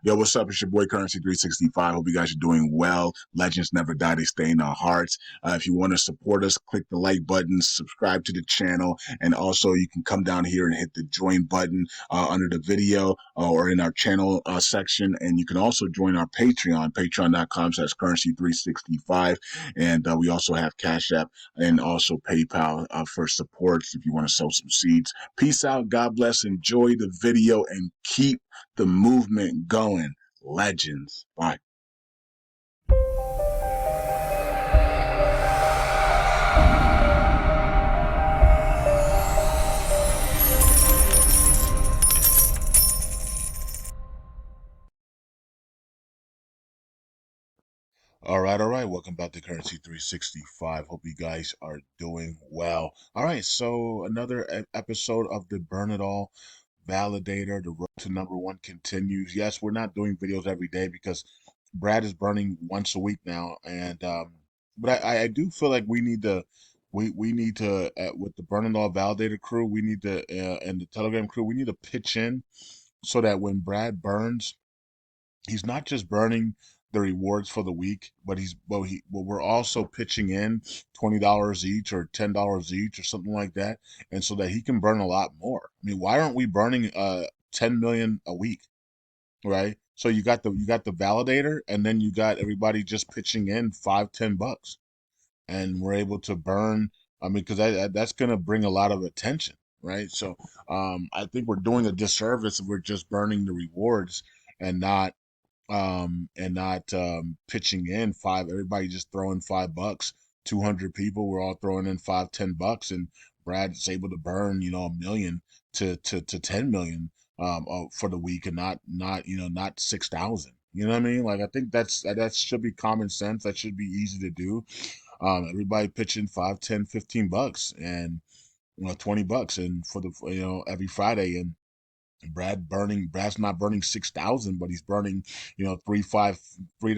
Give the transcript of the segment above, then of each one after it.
Yo, what's up? It's your boy Currency 365. Hope you guys are doing well. Legends never die, they stay in our hearts. If you want to support us, click the like button, subscribe to the channel, and also you can come down here and hit the join button under the video or in our channel section. And you can also join our Patreon, patreon.com/currency365. And we also have Cash App and also PayPal for supports if you want to sow some seeds. Peace out. God bless. Enjoy the video and keep the movement going. Legends. Bye. All right, all right. Welcome back to Currency 365. Hope you guys are doing well. All right, so another episode of the Burn It All Validator. The road to #1 continues. Yes, we're not doing videos every day because Brad is burning once a week now, and but I do feel like we need to with the Burn It All Validator crew, we need to and the Telegram crew, we need to pitch in so that when Brad burns, he's not just burning the rewards for the week, but we're also pitching in $20 each or $10 each or something like that, and so that he can burn a lot more. I mean, why aren't we burning 10 million a week, right? So you got the validator, and then you got everybody just pitching in $5-10, and we're able to burn. I mean, because that's gonna bring a lot of attention, right? So I think we're doing a disservice if we're just burning the rewards and not pitching in five. Everybody just throwing $5. 200 people, we're all throwing in $5-10, and Brad's able to burn, a million to 10 million for the week, and not 6,000. You know what I mean? Like, I think that should be common sense. That should be easy to do. Everybody pitching 5, 10, $15, and $20, and for the every Friday, and Brad's not burning 6,000, but he's burning, 3 to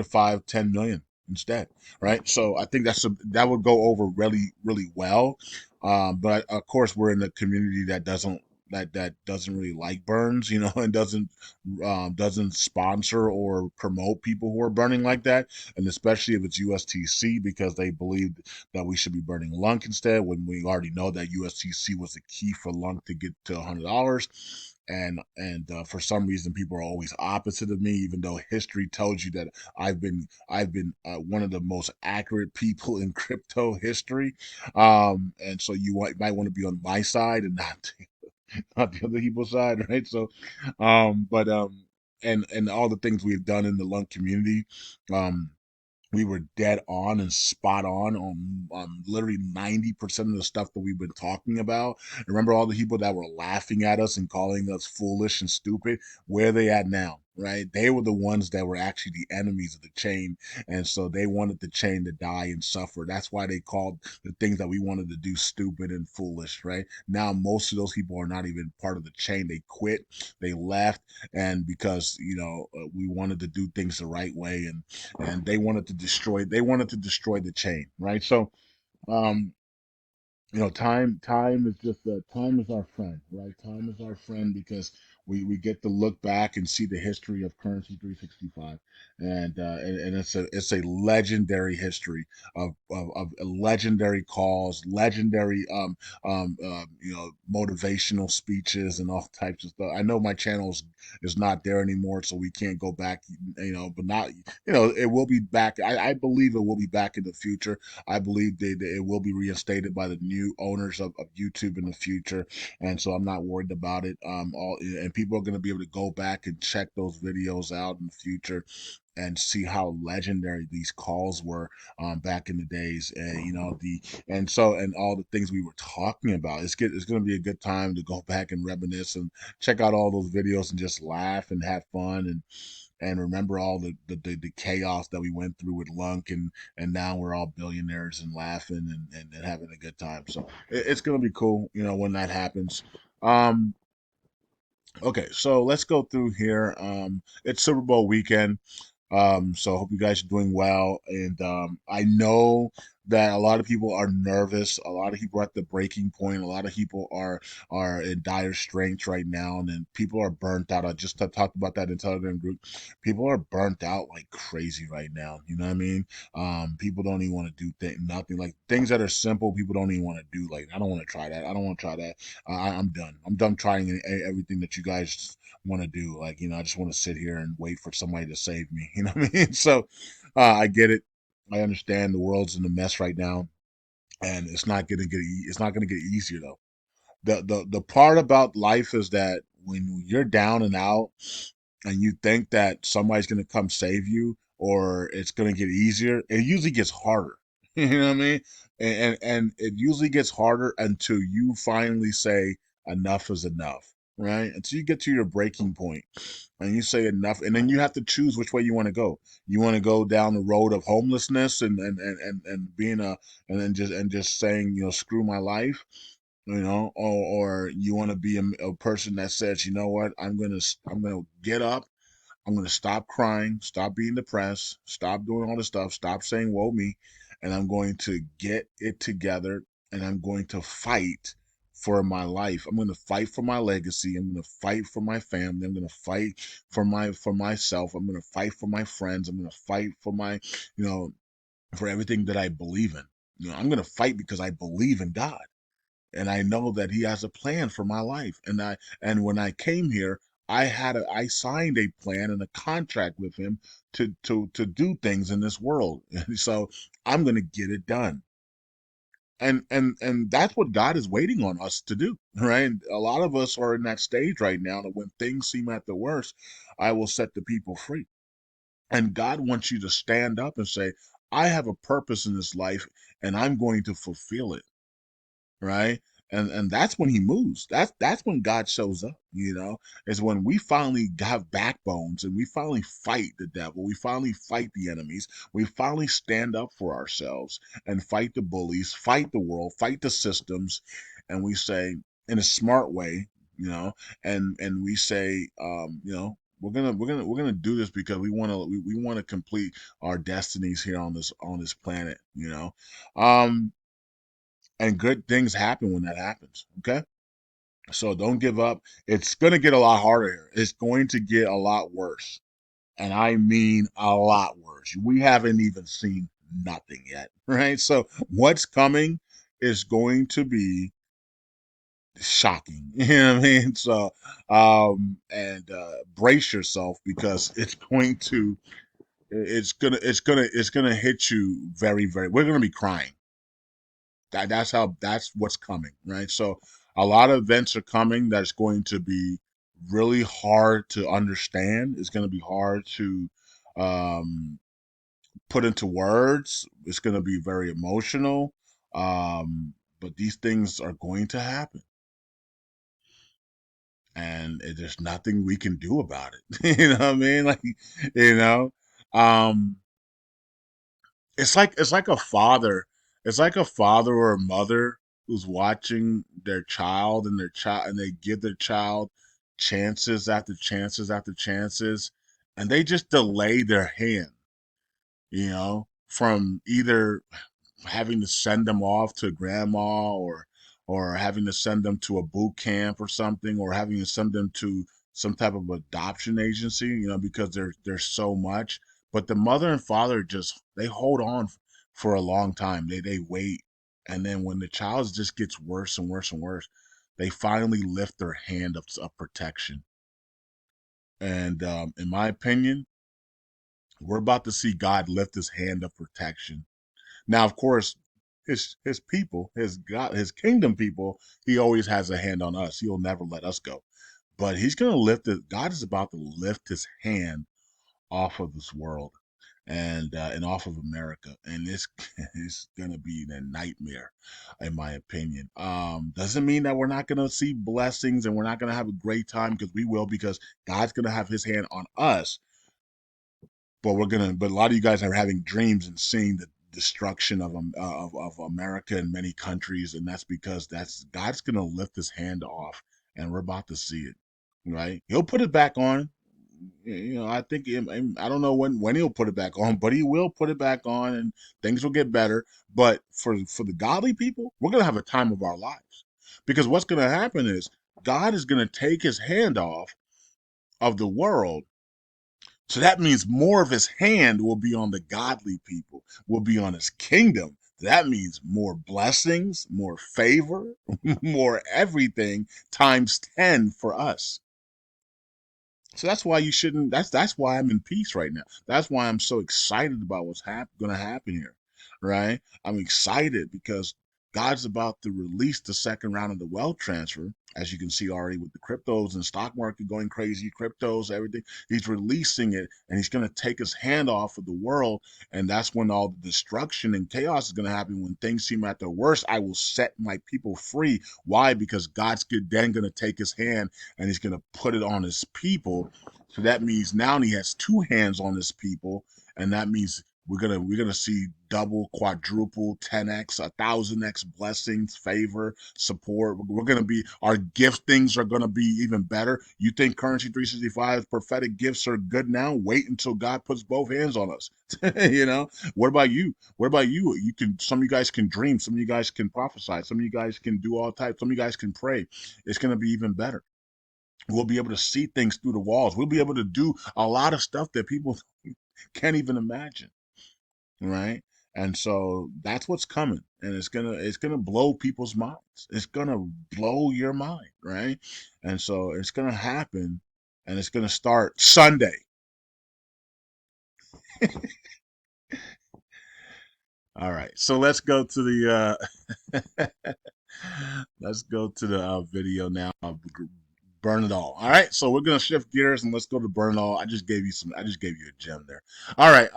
5, 10 million instead, right? So I think that would go over really, really well. But of course, we're in a community that doesn't really like burns, and doesn't sponsor or promote people who are burning like that, and especially if it's USTC, because they believe that we should be burning LUNC instead, when we already know that USTC was the key for LUNC to get to $100. And for some reason, people are always opposite of me, even though history tells you that I've been one of the most accurate people in crypto history. And so might want to be on my side and not the other people's side, right? So, but and all the things we've done in the LUNC community, um, we were dead on and spot on literally 90% of the stuff that we've been talking about. Remember all the people that were laughing at us and calling us foolish and stupid? Where are they at now? Right? They were the ones that were actually the enemies of the chain. And so they wanted the chain to die and suffer. That's why they called the things that we wanted to do stupid and foolish, right? Now, most of those people are not even part of the chain. They quit, they left, and because, we wanted to do things the right way, and they wanted to destroy the chain, right? So um time is just time is our friend, right? Time is our friend, because we get to look back and see the history of Currency 365, and it's a legendary history of legendary calls, legendary motivational speeches and all types of stuff. I know my channel is not there anymore, so we can't go back, but not, it will be back. I believe it will be back in the future. I believe that it will be reinstated by the new owners of YouTube in the future, and so I'm not worried about it. And people are going to be able to go back and check those videos out in the future and see how legendary these calls were back in the days, and and all the things we were talking about. It's going to be a good time to go back and reminisce and check out all those videos and just laugh and have fun, and remember all the chaos that we went through with LUNC, and now we're all billionaires and laughing and having a good time. So it's gonna be cool, when that happens. Um, okay, so let's go through here. It's Super Bowl weekend. So I hope you guys are doing well. And I know that a lot of people are nervous. A lot of people are at the breaking point. A lot of people are in dire straits right now, and then people are burnt out. I just talked about that in Telegram group. People are burnt out like crazy right now. You know what I mean? People don't even want to do nothing like things that are simple. People don't even want to do. Like, I don't want to try that. I don't want to try that. I'm done. I'm done trying everything that you guys want to do. Like, I just want to sit here and wait for somebody to save me. You know what I mean? So, I get it. I understand the world's in a mess right now, and it's not gonna get easier though. The part about life is that when you're down and out, and you think that somebody's gonna come save you or it's gonna get easier, it usually gets harder. You know what I mean? And it usually gets harder until you finally say enough is enough, right? Until you get to your breaking point and you say enough, and then you have to choose which way you want to go. You want to go down the road of homelessness and being a and just saying, screw my life, or you want to be a person that says, you know what, I'm gonna get up. I'm going to stop crying, stop being depressed, stop doing all this stuff, stop saying woe me, and I'm going to get it together, and I'm going to fight for my life. I'm going to fight for my legacy. I'm going to fight for my family. I'm going to fight for myself. I'm going to fight for my friends. I'm going to fight for you know, for everything that I believe in. I'm going to fight because I believe in God, and I know that he has a plan for my life. And when I came here, I signed a plan and a contract with him to do things in this world. So I'm going to get it done. And that's what God is waiting on us to do, right? A lot of us are in that stage right now that when things seem at the worst, I will set the people free. And God wants you to stand up and say, I have a purpose in this life and I'm going to fulfill it, right? And that's when he moves. That's when God shows up, is when we finally have backbones and we finally fight the devil, we finally fight the enemies, we finally stand up for ourselves and fight the bullies, fight the world, fight the systems, and we say in a smart way, you know, and we say, we're gonna do this because we want to complete our destinies here on this planet, and good things happen when that happens. Okay. So don't give up. It's going to get a lot harder here. It's going to get a lot worse. And I mean a lot worse. We haven't even seen nothing yet. Right. So what's coming is going to be shocking. You know what I mean? So, and brace yourself because it's gonna hit you very, very, we're going to be crying. That's what's coming, right? So a lot of events are coming that's going to be really hard to understand. It's going to be hard to um, put into words. It's going to be very emotional. But these things are going to happen, and there's nothing we can do about it. You know what I mean? Like, you know, um, it's like a father. It's like a father or a mother who's watching their child and they give their child chances after chances after chances, and they just delay their hand, from either having to send them off to grandma or having to send them to a boot camp or something, or having to send them to some type of adoption agency, because there's so much. But the mother and father just they hold on for a long time. They wait, and then when the child just gets worse and worse and worse, they finally lift their hand of protection. And in my opinion, we're about to see God lift his hand of protection. Now, of course, his people, his God, his kingdom people, he always has a hand on us. He'll never let us go. But he's going to lift it. God is about to lift his hand off of this world and off of America, and it's going to be a nightmare, in my opinion. Doesn't mean that we're not going to see blessings and we're not going to have a great time, because we will, because God's going to have his hand on us. But a lot of you guys are having dreams and seeing the destruction of America and many countries, and that's because that's God's gonna lift his hand off, and we're about to see it. Right? He'll put it back on. I think I don't know when he'll put it back on, but he will put it back on, and things will get better. But for the godly people, we're gonna have a time of our lives, because what's gonna happen is God is gonna take His hand off of the world. So that means more of His hand will be on the godly people, will be on His kingdom. That means more blessings, more favor, more everything times 10 for us. So that's why you shouldn't. That's why I'm in peace right now. That's why I'm so excited about what's going to happen here, right? I'm excited because God's about to release the second round of the wealth transfer, as you can see already with the cryptos and stock market going crazy, cryptos, everything. He's releasing it, and He's going to take His hand off of the world, and that's when all the destruction and chaos is going to happen. When things seem at their worst, I will set my people free. Why? Because God's then going to take His hand and He's going to put it on His people. So that means now He has two hands on His people, and that means we're gonna see double, quadruple, 10x, 1,000x blessings, favor, support. We're gonna be our gift things are gonna be even better. You think Currency 365 prophetic gifts are good now? Wait until God puts both hands on us. What about you? What about you? You can some of you guys can dream, some of you guys can prophesy, some of you guys can do all types, some of you guys can pray. It's gonna be even better. We'll be able to see things through the walls. We'll be able to do a lot of stuff that people can't even imagine, right? And so that's what's coming, and it's gonna blow people's minds. It's gonna blow your mind, right? And so it's gonna happen, and it's gonna start Sunday. All right, so let's go to let's go to the video now. Burn it all. All right, so we're gonna shift gears and let's go to burn it all. I just gave you a gem there. All right,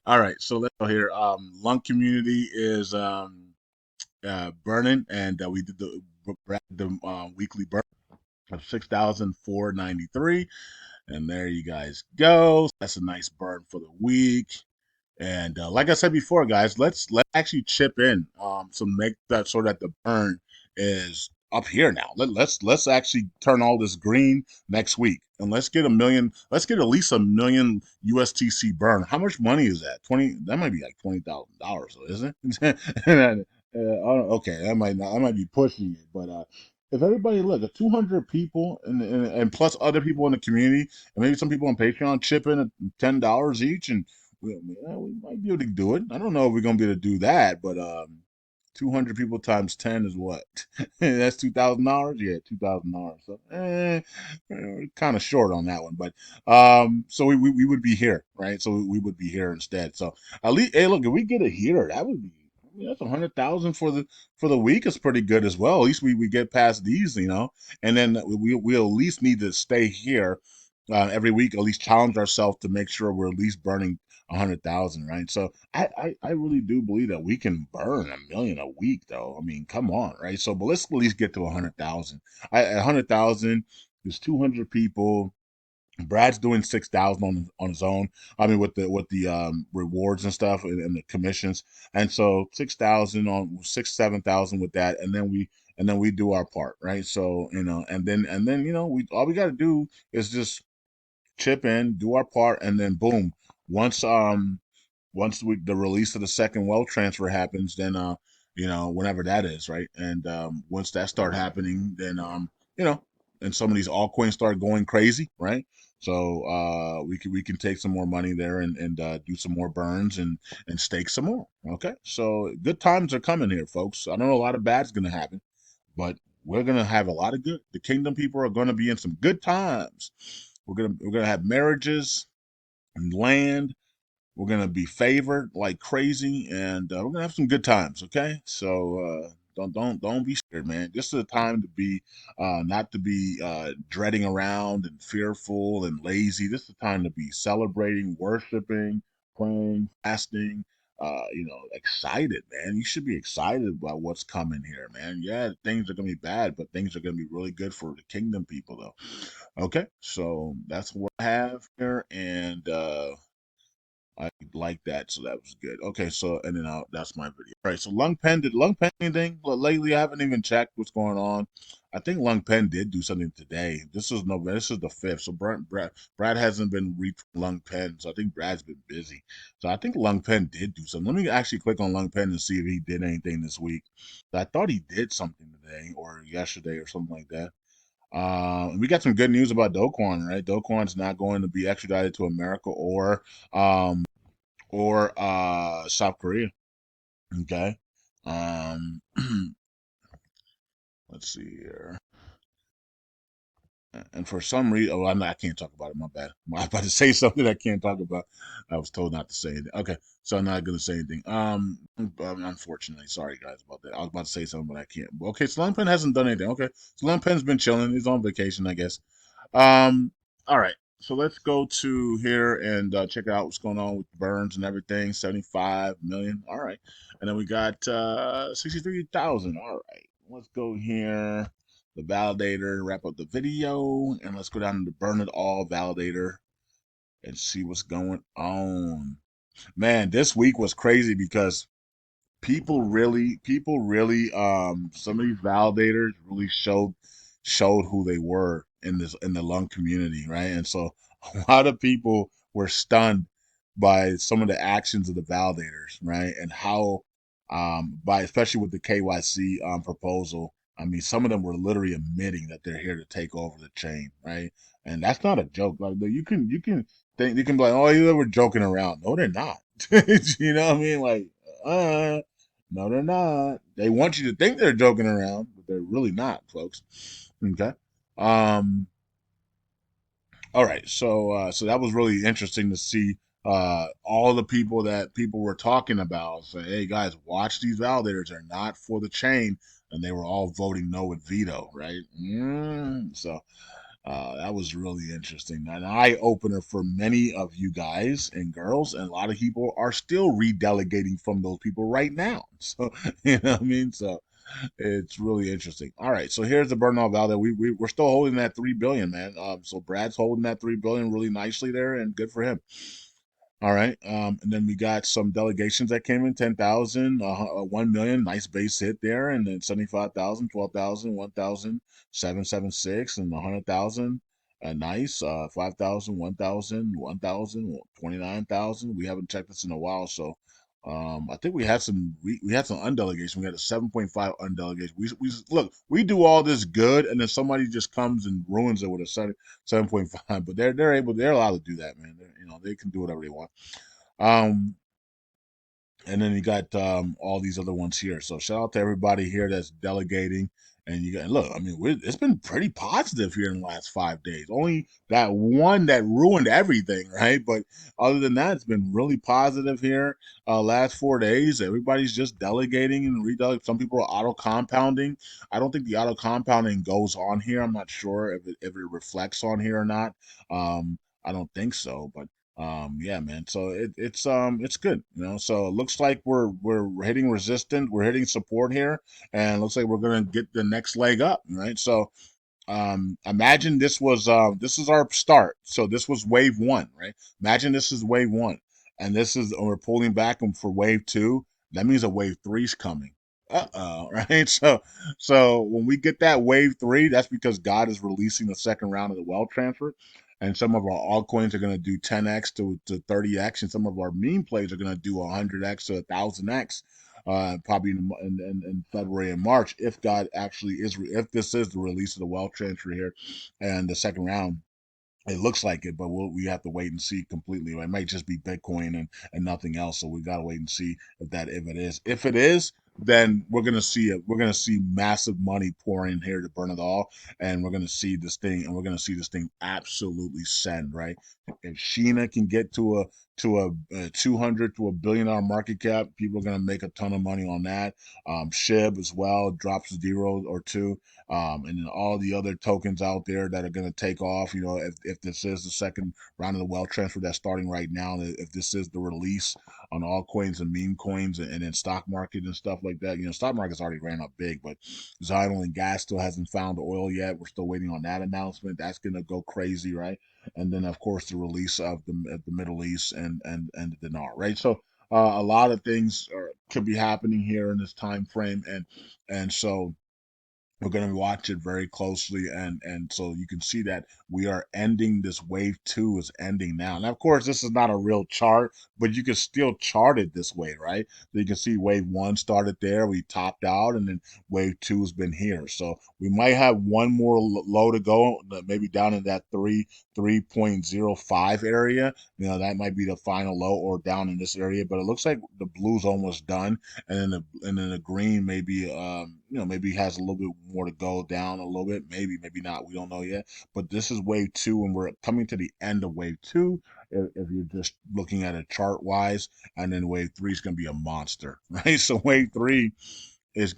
all right. So let's go here. LUNC community is burning, and we did the weekly burn of 6,493, and there you guys go. That's a nice burn for the week. And like I said before, guys, let's actually chip in, so make that so that the burn is up here now. Let's actually turn all this green next week, and let's get a million. Let's get at least a million USTC burn. How much money is that? 20. That might be like $20,000, isn't it? Okay, that might not. I might be pushing it, but if everybody look, 200 people and plus other people in the community, and maybe some people on Patreon chip in at $10 each, and we might be able to do it. I don't know if we're gonna be able to do that, but 200 people times 10 is what? That's $2,000. Yeah, $2,000. So, kind of short on that one, but so we would be here, right? So we would be here instead. So at least, hey, look, if we get it here, that would be. I mean, that's 100,000 for the week is pretty good as well. At least we get past these, and then we'll at least need to stay here every week. At least challenge ourselves to make sure we're at least burning 100,000, right? So I really do believe that we can burn a million a week, though. I mean, come on, right? So, but let's at least get to 100,000. 100,000 is 200 people. Brad's doing 6,000 on his own. I mean, with the rewards and stuff and the commissions, and so 6,000 on 7,000 with that, and then we do our part, right? So and then we all we got to do is just chip in, do our part, and then boom. Once the release of the second wealth transfer happens, then whenever that is, right? And once that start happening, then you know, and some of these altcoins start going crazy, right? So we can take some more money there and do some more burns and stake some more. Okay, so good times are coming here, folks. I know a lot of bad's gonna happen, but we're gonna have a lot of good. The kingdom people are gonna be in some good times. We're gonna have marriages and land. We're gonna be favored like crazy, and we're gonna have some good times. Okay, so don't be scared, man. This is a time to be not to be dreading around and fearful and lazy. This is a time to be celebrating, worshiping, praying, fasting. Excited, man. You should be excited about what's coming here, man. Yeah, things are gonna be bad, but things are gonna be really good for the kingdom people, though. Okay, so that's what I have here, and I like that, so that was good. Okay, so and then that's my video. All right, so Lung Pen did Lung Pen anything? Well, lately, I haven't even checked what's going on. I think Lung Pen did do something today. This is no, this is the fifth. So Brad hasn't been reached Lung Pen, so I think Brad's been busy. So I think Lung Pen did do something. Let me actually click on Lung Pen and see if he did anything this week. I thought he did something today or yesterday or something like that. And we got some good news about Do Kwon, right? Do Kwon's not going to be extradited to America um or South Korea. Okay. Um, let's see here. And for some reason, oh, I can't talk about it. My bad. I'm about to say something I can't talk about. I was told not to say anything. Okay, so I'm not gonna say anything. Unfortunately, sorry guys about that. I was about to say something, but I can't. Okay, so Pen hasn't done anything. Okay, so Pen's been chilling. He's on vacation, I guess. Um, all right. So let's go to here and check out what's going on with Burns and everything. 75 million. All right. And then we got 63,000. All right. Let's go here. The validator, wrap up the video, and let's go down to the burn it all validator and see what's going on. Man, this week was crazy because people really some of these validators really showed who they were in the lung community, right? And so a lot of people were stunned by some of the actions of the validators, right? And how by especially with the KYC proposal, I mean some of them were literally admitting that they're here to take over the chain, right? And that's not a joke. Like you can think you can be like, oh, you were joking around. No, they're not. You know what I mean? Like uh, no, they're not. They want you to think they're joking around, but they're really not, folks. Okay. Um. All right. So that was really interesting to see all the people that people were talking about say, "Hey guys, watch these validators. They're not for the chain," and they were all voting no with veto, right? So that was really interesting. An eye opener for many of you guys and girls, and a lot of people are still redelegating from those people right now. So you know what I mean. So it's really interesting. All right, so here's the burnout value. We're still holding that 3 billion, man. So Brad's holding that 3 billion really nicely there, and good for him. All right. And then we got some delegations that came in 10,000, 1 million, nice base hit there. And then 75,000, 12,000, 1,000, 776, and 100,000. Nice. 5,000, 1,000, 1,000, 29,000. We haven't checked this in a while. So I think we had some undelegation. We had a 7.5 undelegation. We look, we do all this good and then somebody just comes and ruins it with a 7.5, but they're allowed to do that, man. They can do whatever they want. Um, and then you got all these other ones here. So shout out to everybody here that's delegating. And you got look. I mean, it's been pretty positive here in the last 5 days. Only that one that ruined everything, right? But other than that, it's been really positive here. Last 4 days, everybody's just delegating and redelegating. Some people are auto compounding. I don't think the auto compounding goes on here. I'm not sure if it reflects on here or not. I don't think so, but yeah, man. So it's good, So it looks like we're hitting resistance, we're hitting support here, and it looks like we're gonna get the next leg up, right? So imagine this is our start. So this was wave one, right? Imagine this is wave one, and we're pulling back for wave two. That means a wave three's coming. Uh-oh, right? So when we get that wave three, that's because God is releasing the second round of the wealth transfer. And some of our altcoins are going to do 10x to 30x, and some of our meme plays are going to do 100x to 1000x, probably in February and March, if God actually if this is the release of the wealth transfer here and the second round. It looks like it, but we have to wait and see completely. It might just be Bitcoin and nothing else. So we got to wait and see if it is. If it is, then we're gonna see it. We're gonna see massive money pour in here to burn it all, and we're gonna see this thing, absolutely send right. If Sheena can get to a 200 to $1 billion market cap, people are gonna make a ton of money on that. SHIB as well drops 0 or 2. And then all the other tokens out there that are going to take off. If this is the second round of the wealth transfer that's starting right now, if this is the release on all coins and meme coins and then stock market and stuff like that, stock market's already ran up big, but Zion and Gas still hasn't found the oil yet. We're still waiting on that announcement. That's going to go crazy, right? and then of course the release of the Middle East and the dinar, right? So a lot of things could be happening here in this time frame, and so we're going to watch it very closely, and so you can see that we are ending this wave two is ending now. Now, of course, this is not a real chart, but you can still chart it this way, right? So you can see wave one started there, we topped out, and then wave two has been here. So we might have one more low to go, maybe down in that 3.05 area. You know, that might be the final low, or down in this area. But it looks like the blue's almost done, and then the green maybe maybe has a little bit more to go down a little bit, maybe not, we don't know yet. But this is wave two, and we're coming to the end of wave two if you're just looking at it chart wise. And then wave three is going to be a monster, right? So wave three is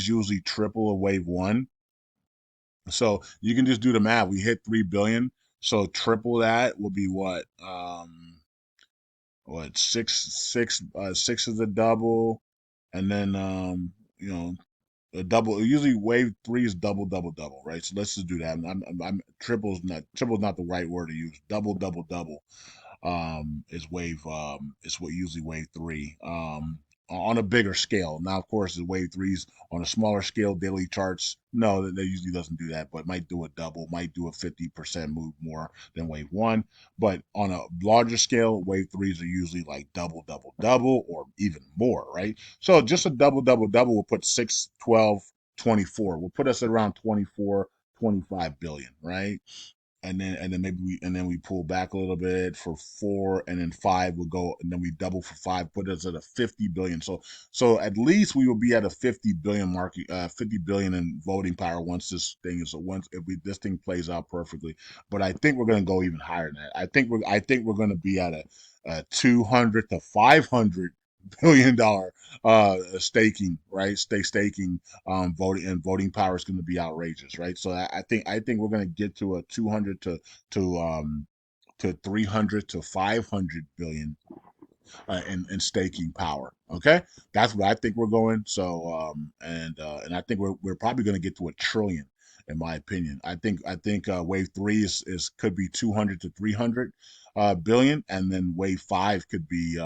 usually triple of wave one. So you can just do the math. We hit 3 billion, so triple that will be what, six is the double, and then a double. Usually wave three is double, double, double, right? So let's just do that. I'm triple's not the right word to use. Double, double, double is wave is what usually wave three on a bigger scale. Now, of course, the wave threes on a smaller scale, daily charts, no, that usually doesn't do that, but might do a double, might do a 50% move more than wave one. But on a larger scale, wave threes are usually like double, double, double, or even more, right? So just a double, double, double will put 6, 12, 24. Will put us at around 24, 25 billion, right? And then we pull back a little bit for four, and then five will go, and then we double for five, put us at a 50 billion. So at least we will be at a 50 billion market, 50 billion in voting power once this thing is, once if we this thing plays out perfectly. But I think we're going to go even higher than that. I think we're going to be at a 200 to 500 billion dollar staking, right? Staking voting power is going to be outrageous, right? So I think we're going to get to a 200 to 300 to 500 billion in staking power. Okay, that's what I think we're going. So and I think we're probably going to get to a trillion, in my opinion. I think wave three is could be 200 to 300 billion, and then wave five could be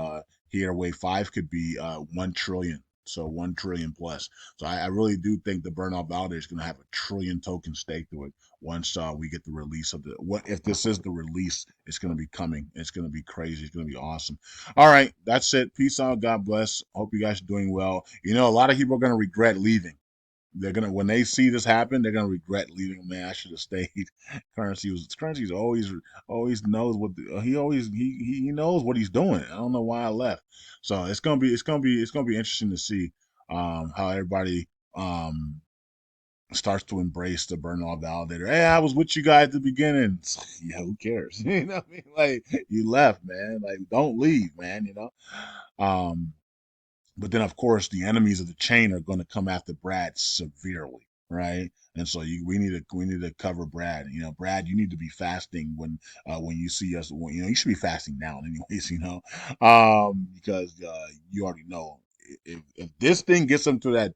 here. Wave five could be 1 trillion. So 1 trillion plus. So I really do think the burnout validator is going to have a trillion token stake to it once we get the release of the, what if this is the release, it's going to be coming. It's going to be crazy. It's going to be awesome. All right, that's it. Peace out. God bless. Hope you guys are doing well. You know, a lot of people are going to regret leaving. They're gonna, when they see this happen, they're gonna regret leaving. Man, I should have stayed. Currency's always knows what he knows what he's doing. I don't know why I left. So it's gonna be interesting to see how everybody um starts to embrace the burn all validator. Hey, I was with you guys at the beginning. Yeah, who cares? You know what I mean? Like, you left, man. Like, don't leave, man. Um, but then, of course, the enemies of the chain are going to come after Brad severely, right? And so we need to cover Brad. You know, Brad, you need to be fasting when you see us. You should be fasting now, anyways. Because you already know, if this thing gets them to that,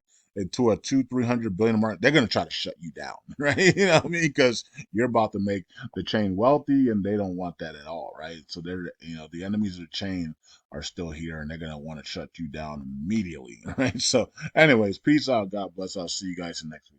to a 200-300 billion mark, they're going to try to shut you down, right? You know what I mean? Because you're about to make the chain wealthy, and they don't want that at all, right? So they're, the enemies of the chain are still here, and they're going to want to shut you down immediately. Right. So anyways, peace out. God bless. I'll see you guys in the next video.